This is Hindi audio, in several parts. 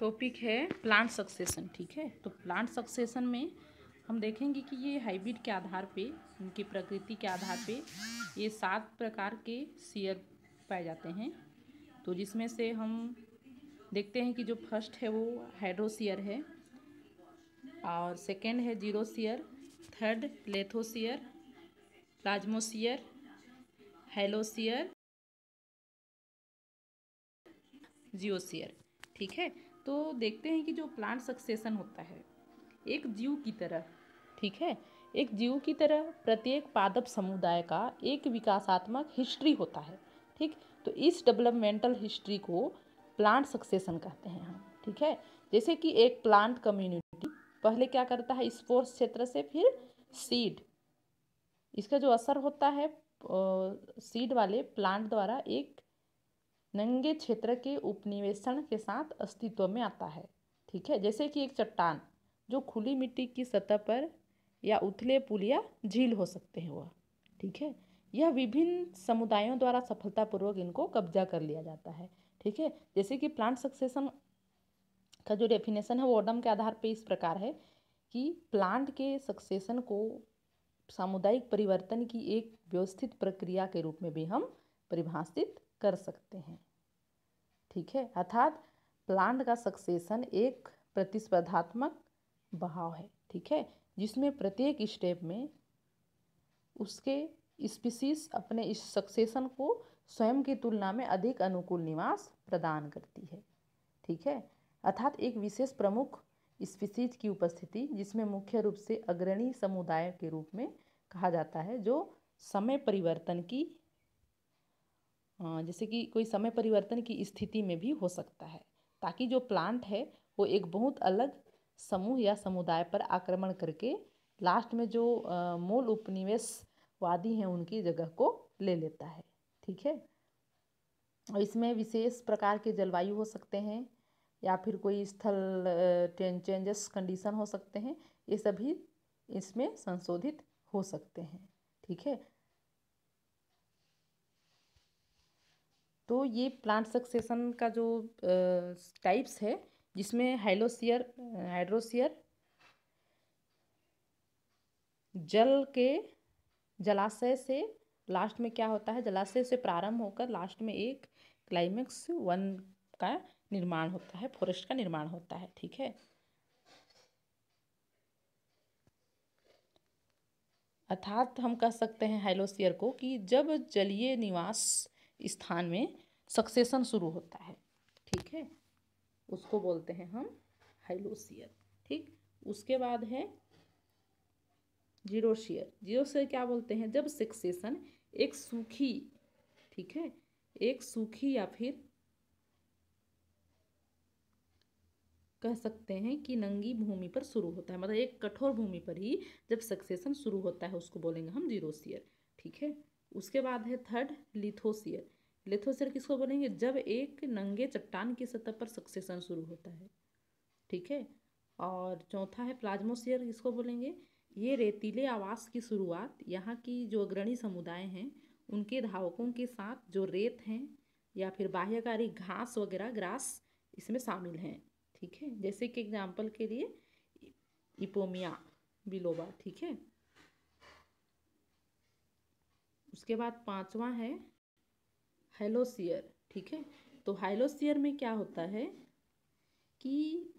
टॉपिक है प्लांट सक्सेशन। ठीक है, तो प्लांट सक्सेशन में हम देखेंगे कि ये हाइब्रिड के आधार पे, इनकी प्रकृति के आधार पे ये 7 प्रकार के शेयर पाए जाते हैं। तो जिसमें से हम देखते हैं कि जो फर्स्ट है वो हाइड्रोशियर है, और सेकेंड है जीरोशियर, थर्ड लेथोशियर, प्लाज्मोशियर, हैलोशियर, जियोशियर। ठीक है, तो देखते हैं कि जो प्लांट सक्सेशन होता है एक जीव की तरह, ठीक है, एक जीव की तरह प्रत्येक पादप समुदाय का एक विकासात्मक हिस्ट्री होता है। ठीक, तो इस डेवलपमेंटल हिस्ट्री को प्लांट सक्सेशन कहते हैं हम। ठीक है, जैसे कि एक प्लांट कम्युनिटी पहले क्या करता है, स्पोर्स क्षेत्र से फिर सीड, इसका जो असर होता है सीड वाले प्लांट द्वारा एक नंगे क्षेत्र के उपनिवेशन के साथ अस्तित्व में आता है। ठीक है, जैसे कि एक चट्टान जो खुली मिट्टी की सतह पर या उथले पुल या झील हो सकते हैं वह। ठीक है, यह विभिन्न समुदायों द्वारा सफलतापूर्वक इनको कब्जा कर लिया जाता है। ठीक है, जैसे कि प्लांट सक्सेशन का जो डेफिनेशन है वो ओडम के आधार पर इस प्रकार है कि प्लांट के सक्सेशन को सामुदायिक परिवर्तन की एक व्यवस्थित प्रक्रिया के रूप में भी हम परिभाषित कर सकते हैं। ठीक है, अर्थात प्लांट का सक्सेशन एक प्रतिस्पर्धात्मक बहाव है। ठीक है, जिसमें प्रत्येक स्टेप में उसके स्पीसीज अपने इस सक्सेशन को स्वयं की तुलना में अधिक अनुकूल निवास प्रदान करती है। ठीक है, अर्थात एक विशेष प्रमुख स्पीसीज की उपस्थिति जिसमें मुख्य रूप से अग्रणी समुदाय के रूप में कहा जाता है, जो समय परिवर्तन की जैसे कि कोई समय परिवर्तन की स्थिति में भी हो सकता है, ताकि जो प्लांट है वो एक बहुत अलग समूह या समुदाय पर आक्रमण करके लास्ट में जो मूल उपनिवेशवादी हैं उनकी जगह को ले लेता है। ठीक है, और इसमें विशेष प्रकार के जलवायु हो सकते हैं या फिर कोई स्थल चेंजेस कंडीशन हो सकते हैं, ये सभी इसमें संशोधित हो सकते हैं। ठीक है, तो ये प्लांट सक्सेशन का जो टाइप्स है, जिसमें हाइड्रोशियर जल के जलाशय से लास्ट में क्या होता है, जलाशय से प्रारंभ होकर लास्ट में एक क्लाइमेक्स वन का निर्माण होता है, फॉरेस्ट का निर्माण होता है। ठीक है, अर्थात हम कह सकते हैं हाइलोशियर को कि जब जलीय निवास स्थान में सक्सेशन शुरू होता है, ठीक है, उसको बोलते हैं हम हाइलोशियर। ठीक, उसके बाद है जीरोशियर। जीरोशियर क्या बोलते हैं, जब सक्सेशन एक सूखी, ठीक है, एक सूखी या फिर कह सकते हैं कि नंगी भूमि पर शुरू होता है, मतलब एक कठोर भूमि पर ही जब सक्सेशन शुरू होता है उसको बोलेंगे हम जीरोशियर। ठीक है, उसके बाद है थर्ड लिथोशियर। लिथोशियर किसको बोलेंगे, जब एक नंगे चट्टान की सतह पर सक्सेशन शुरू होता है। ठीक है, और चौथा है प्लाज्मोशियर, किसको बोलेंगे, ये रेतीले आवास की शुरुआत यहाँ की जो अग्रणी समुदाय हैं उनके धावकों के साथ जो रेत हैं या फिर बाह्यकारी घास वगैरह ग्रास इसमें शामिल हैं। ठीक है, जैसे कि एग्जाम्पल के लिए इपोमिया बिलोबा। ठीक है, उसके बाद पांचवा है हाइलोशियर। ठीक है, तो हाइलोशियर में क्या होता है कि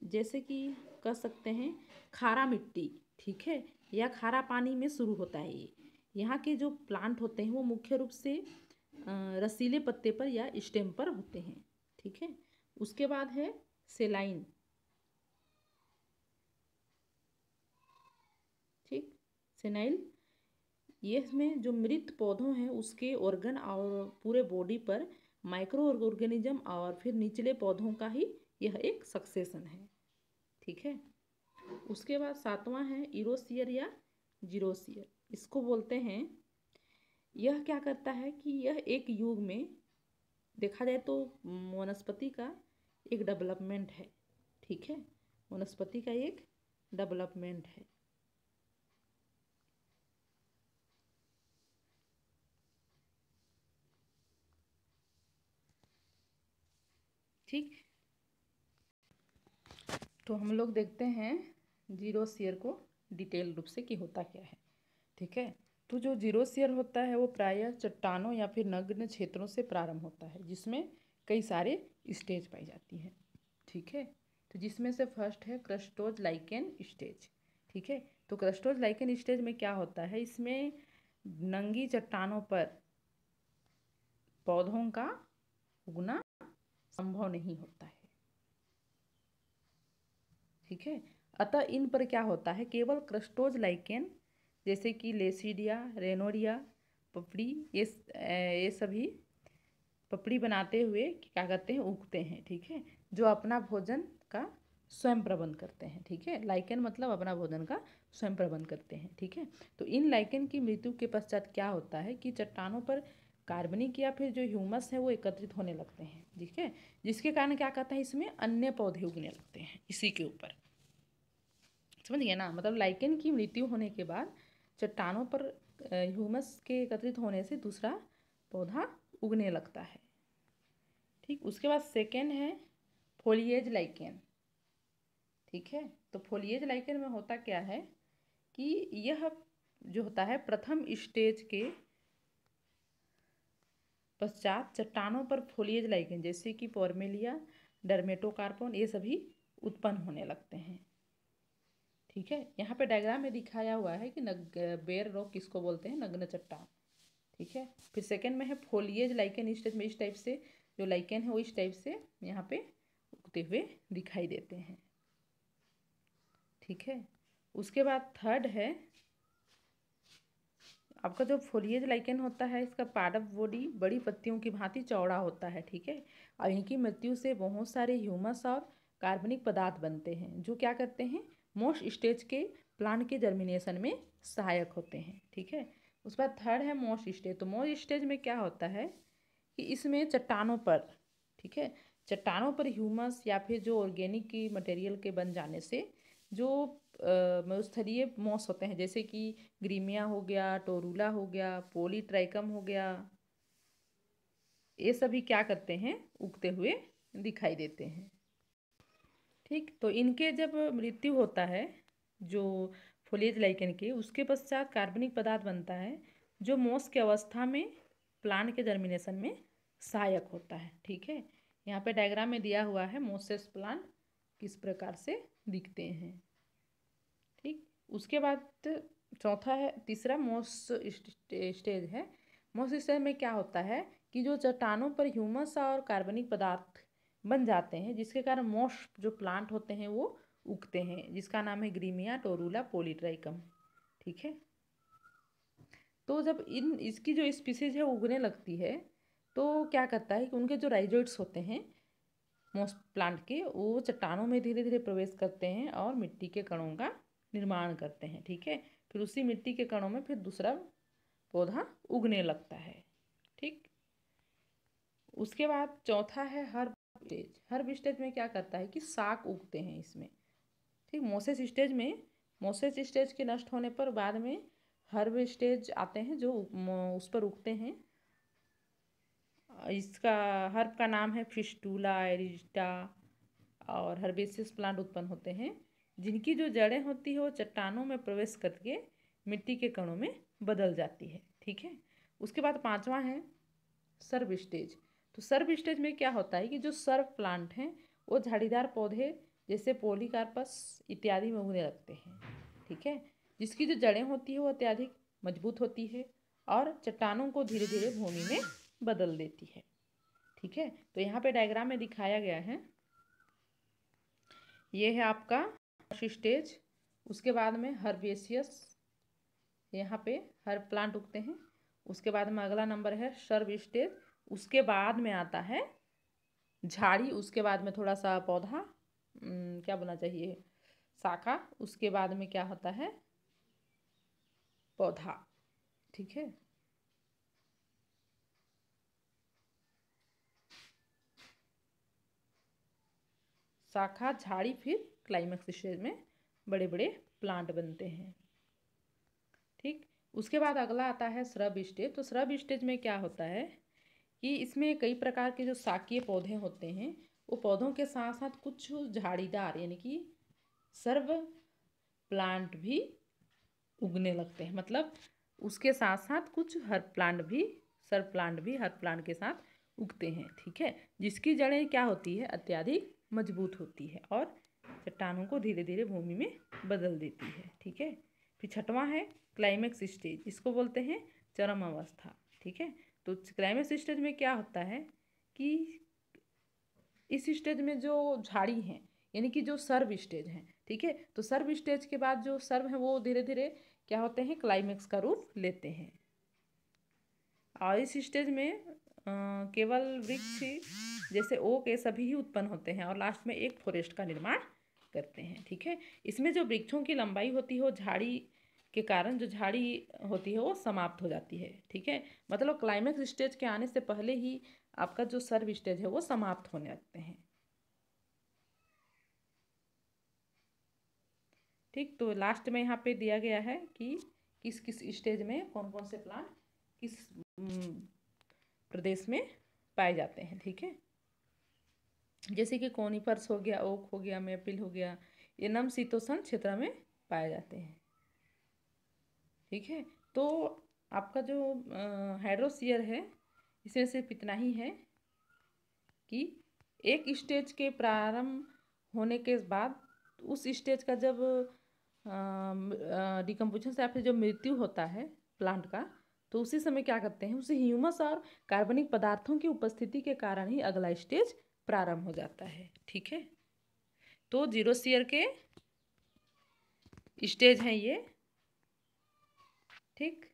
जैसे कि कह सकते हैं खारा मिट्टी, ठीक है, या खारा पानी में शुरू होता है। ये यहाँ के जो प्लांट होते हैं वो मुख्य रूप से रसीले पत्ते पर या स्टेम पर होते हैं। ठीक है, उसके बाद है सेलाइन। ठीक, सेनाइल, ये इसमें जो मृत पौधों हैं उसके ऑर्गन और पूरे बॉडी पर माइक्रो ऑर्गेनिज्म और फिर निचले पौधों का ही यह एक सक्सेशन है। ठीक है, उसके बाद सातवां है इरोशियर या जीरोशियर। इसको बोलते हैं, यह क्या करता है कि यह एक युग में देखा जाए तो वनस्पति का एक डेवलपमेंट है। ठीक है, वनस्पति का एक डेवलपमेंट है। ठीक, तो हम लोग देखते हैं जीरोस्फीयर को डिटेल रूप से कि होता क्या है। ठीक है, तो जो जीरोस्फीयर होता है वो प्रायः चट्टानों या फिर नग्न क्षेत्रों से प्रारंभ होता है, जिसमें कई सारे स्टेज पाई जाती हैं। ठीक है, तो जिसमें से फर्स्ट है क्रस्टोज लाइकेन स्टेज। ठीक है, तो क्रस्टोज लाइकेन स्टेज में क्या होता है, इसमें नंगी चट्टानों पर पौधों का उगना संभव नहीं होता है। ठीक है, अतः इन पर क्या होता है, केवल क्रस्टोज लाइकेन जैसे कि लेसिडिया, रेनोडिया, पपड़ी, ये सभी पपड़ी बनाते हुए क्या करते हैं, उगते हैं। ठीक है, जो अपना भोजन का स्वयं प्रबंध करते हैं। ठीक है, लाइकेन मतलब अपना भोजन का स्वयं प्रबंध करते हैं। ठीक है, तो इन लाइकेन की मृत्यु के पश्चात क्या होता है कि चट्टानों पर कार्बनिक या फिर जो ह्यूमस है वो एकत्रित होने लगते हैं। ठीक है, जिसके कारण क्या कहता है, इसमें अन्य पौधे उगने लगते हैं इसी के ऊपर। समझ गए ना, मतलब लाइकेन की मृत्यु होने के बाद चट्टानों पर ह्यूमस के एकत्रित होने से दूसरा पौधा उगने लगता है। ठीक, उसके बाद सेकेंड है फोलिएज लाइकेन। ठीक है, तो फोलिएज लाइकेन में होता क्या है कि यह जो होता है प्रथम स्टेज के पश्चात चट्टानों पर फोलिएज लाइकेन जैसे कि पोर्मेलिया, डर्मेटोकार्पन, ये सभी उत्पन्न होने लगते हैं। ठीक है, यहाँ पे डायग्राम में दिखाया हुआ है कि बेयर रॉक किसको बोलते हैं, नग्न चट्टान। ठीक है, फिर सेकंड में है फोलिएज लाइकेन स्टेज में इस टाइप से जो लाइकेन है वो इस टाइप से यहाँ पे उगते हुए दिखाई देते हैं। ठीक है, उसके बाद थर्ड है आपका जो फोलिएज लाइकेन होता है, इसका पादप बॉडी बड़ी पत्तियों की भांति चौड़ा होता है। ठीक है, और इनकी मृत्यु से बहुत सारे ह्यूमस और कार्बनिक पदार्थ बनते हैं जो क्या करते हैं, मोस्ट स्टेज के प्लांट के जर्मिनेशन में सहायक होते हैं। ठीक है, उसके बाद थर्ड है मोस्ट स्टेज। तो मोस्ट स्टेज में क्या होता है कि इसमें चट्टानों पर, ठीक है, चट्टानों पर ह्यूमस या फिर जो ऑर्गेनिक की मटेरियल के बन जाने से जो स्तरीय मॉस होते हैं जैसे कि ग्रीमिया हो गया, टोरूला हो गया, पॉलीट्राइकम हो गया, ये सभी क्या करते हैं, उगते हुए दिखाई देते हैं। ठीक, तो इनके जब मृत्यु होता है जो फोलिएज लाइकेन के, उसके पश्चात कार्बनिक पदार्थ बनता है जो मॉस की अवस्था में प्लांट के जर्मिनेशन में सहायक होता है। ठीक है, यहाँ पे डायग्राम में दिया हुआ है मोसेस प्लांट किस प्रकार से दिखते हैं। ठीक, उसके बाद चौथा है, तीसरा मोस्ट स्टेज है। मोस्ट स्टेज में क्या होता है कि जो चट्टानों पर ह्यूमस और कार्बनिक पदार्थ बन जाते हैं जिसके कारण मोस्ट जो प्लांट होते हैं वो उगते हैं, जिसका नाम है ग्रीमिया, टोरूला, पॉलीट्राइकम। ठीक है, तो जब इसकी जो स्पीसीज है उगने लगती है तो क्या करता है कि उनके जो राइजोइड्स होते हैं मोस्ट प्लांट के, वो चट्टानों में धीरे धीरे प्रवेश करते हैं और मिट्टी के कणों का निर्माण करते हैं। ठीक है, फिर उसी मिट्टी के कणों में फिर दूसरा पौधा उगने लगता है। ठीक, उसके बाद चौथा है हर्ब स्टेज। हर्ब स्टेज में क्या करता है कि शाक उगते हैं इसमें। ठीक, मोसेस स्टेज के नष्ट होने पर बाद में हर्ब स्टेज आते हैं जो उस पर उगते हैं। इसका हर्ब का नाम है फिस्टूला, एरिस्टा और हर्बेसियस प्लांट उत्पन्न होते हैं जिनकी जो जड़ें होती है वो चट्टानों में प्रवेश करके मिट्टी के कणों में बदल जाती है। ठीक है, उसके बाद पांचवा है सर्व स्टेज। तो सर्व स्टेज में क्या होता है कि जो सर्व प्लांट हैं वो झाड़ीदार पौधे जैसे पॉलीकार्पस इत्यादि में उगने लगते हैं। ठीक है, जिसकी जो जड़ें होती है वो अत्यधिक मजबूत होती है और चट्टानों को धीरे धीरे भूमि में बदल देती है। ठीक है, तो यहाँ पे डायग्राम में दिखाया गया है, ये है आपका स्टेज। उसके बाद में हर्बेसियस, यहाँ पे हर प्लांट उगते हैं। उसके बाद में अगला नंबर है सर्व स्टेज। उसके बाद में आता है झाड़ी। उसके बाद में थोड़ा सा पौधा, क्या बोलना चाहिए, शाखा। उसके बाद में क्या होता है, पौधा। ठीक है, शाखा, झाड़ी, फिर क्लाइमेक्स स्टेज में बड़े बड़े प्लांट बनते हैं। ठीक, उसके बाद अगला आता है श्रब स्टेज। तो श्रब स्टेज में क्या होता है कि इसमें कई प्रकार के जो शाकीय पौधे होते हैं वो पौधों के साथ साथ कुछ झाड़ीदार यानी कि सर्व प्लांट भी उगने लगते हैं। मतलब उसके साथ साथ कुछ हर प्लांट भी, सर्व प्लांट भी हर प्लांट के साथ उगते हैं। ठीक है, जिसकी जड़ें क्या होती है, अत्यधिक मजबूत होती है और चट्टानों को धीरे धीरे भूमि में बदल देती है। ठीक है, फिर छठवां है क्लाइमेक्स स्टेज, इसको बोलते हैं चरम अवस्था। ठीक है, तो क्लाइमेक्स स्टेज में क्या होता है कि इस स्टेज में जो झाड़ी हैं यानी कि जो सर्व स्टेज हैं, ठीक है, तो सर्व स्टेज के बाद जो सर्व है वो धीरे धीरे क्या होते हैं, क्लाइमेक्स का रूप लेते हैं। और इस स्टेज में केवल वृक्ष जैसे ओक ये सभी ही उत्पन्न होते हैं और लास्ट में एक फॉरेस्ट का निर्माण करते हैं। ठीक है, इसमें जो वृक्षों की लंबाई होती है वो झाड़ी के कारण जो झाड़ी होती है वो समाप्त हो जाती है। ठीक है, मतलब क्लाइमेक्स स्टेज के आने से पहले ही आपका जो सर्व स्टेज है वो समाप्त होने लगते हैं। ठीक, तो लास्ट में यहाँ पे दिया गया है कि किस किस स्टेज में कौन कौन से प्लांट किस प्रदेश में पाए जाते हैं। ठीक है, जैसे कि कोनिफर्स हो गया, ओक हो गया, मेपल हो गया, ये समशीतोष्ण क्षेत्र में पाए जाते हैं। ठीक है, तो आपका जो हाइड्रोस्फीयर है इसमें सिर्फ इतना ही है कि एक स्टेज के प्रारंभ होने के बाद उस स्टेज का जब डिकम्पोजिशन से या फिर जब मृत्यु होता है प्लांट का, तो उसी समय क्या करते हैं, उसे ह्यूमस और कार्बनिक पदार्थों की उपस्थिति के कारण ही अगला स्टेज प्रारंभ हो जाता है। ठीक है, तो जीरोस्फीयर के स्टेज हैं ये। ठीक।